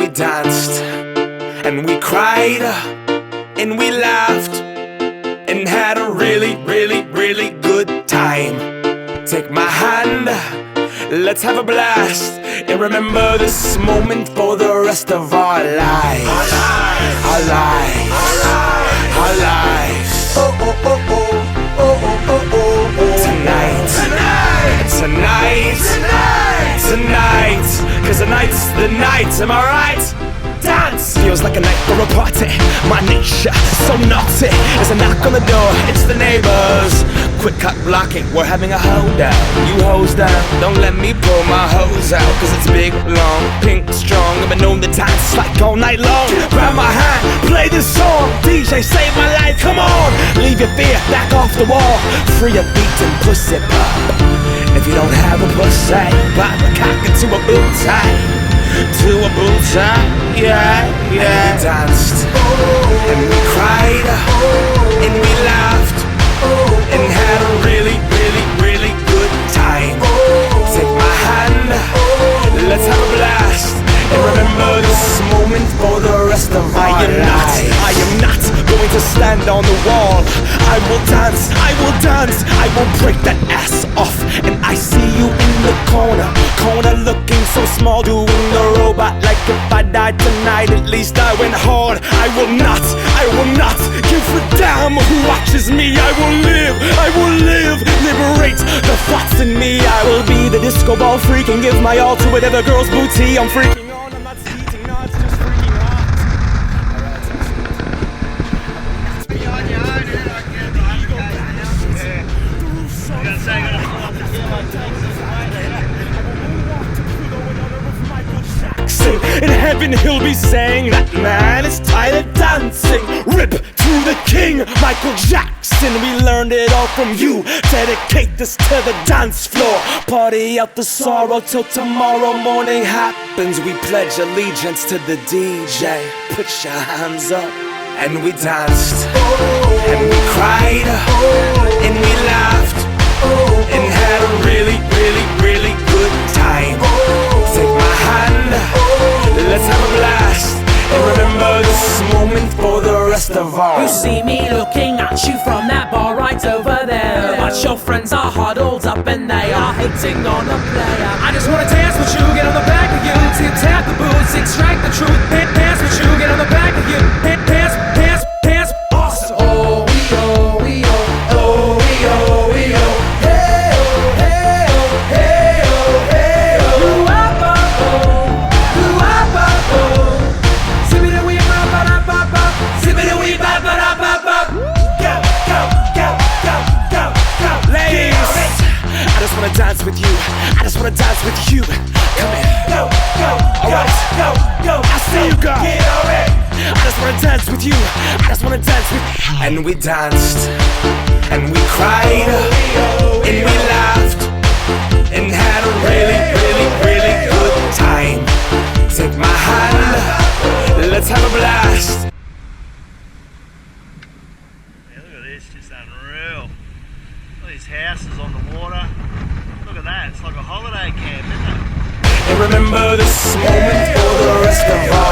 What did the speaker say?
we danced, and we cried, and we laughed, and had a really, really, really good time. Take my hand, let's have a blast, and remember this moment for the rest of our lives. Our lives, our lives. Oh, oh, oh, oh, oh, oh, oh, oh, oh. Tonight, tonight, tonight, tonight, cause tonight's the night, am I right? Dance feels like a night for a party. My nature, so naughty. There's a knock on the door, it's the neighbors. Quick cut blocking, we're having a hoedown. You hose down, don't let me pull my hose out, cause it's big, long, pink, strong. I've been known to dance like all night long. Grab my hand, play this song. DJ, save my life, come on. Leave your fear, back off the wall. Free a beat and pussy pop. If you don't have a pussy, pop a cock into a boot tie. To a boot tie, yeah, yeah. And we danced, and we cried, and we laughed, and had a really, really, really good time. Take my hand, let's have a blast, and remember this moment for the rest of our lives. I am not going to stand on the wall. I will dance, I will dance, I will break that ass off. And I see you in the corner looking so small, doing the robot like if I died tonight, at least I went hard. I will not give a damn who watches me. I will live, liberate the thoughts in me. I will be the disco ball freak and give my all to whatever girl's booty I'm freaking on. I'm not cheating, no, it's just freaking hot. In heaven he'll be saying that man is tired of dancing. Rip to the king, Michael Jackson. We learned it all from you. Dedicate this to the dance floor. Party out the sorrow till tomorrow morning happens. We pledge allegiance to the DJ. Put your hands up. And we danced, and we cried, and we laughed, and had a really, really, really good time. Take my hand, let's have a blast, and remember this moment for the rest of our lives. You see me looking at you from that bar right over there, but your friends are huddled up and they are hating on the player. I just wanna dance with you, get on the back of you, tip tap the boots, extract the truth. Dance with you, get on the back of you, dance, dance, dance, awesome. Oh, we oh, we oh, oh, we oh, we oh. Hey oh, hey oh, hey oh, hey oh. Ooh, ah, ba, oh. Ooh, ah, ba, oh. Zippity wee ba ba da ba ba. Zippity wee ba ba da ba ba. Go, go, go, go, go, go. Ladies, I just wanna dance with you. I just wanna dance with you. Come here. Go, go, go, go, go. I see you, girl. Get on it. I just wanna dance with you. I just wanna dance with you. And we danced, and we cried, and we laughed, and had a really, really, really good time. Take my hand, let's have a blast. Yeah, look at this, just unreal. All these houses on the water. Look at that, it's like a holiday camp, isn't it? And remember this moment for the rest of our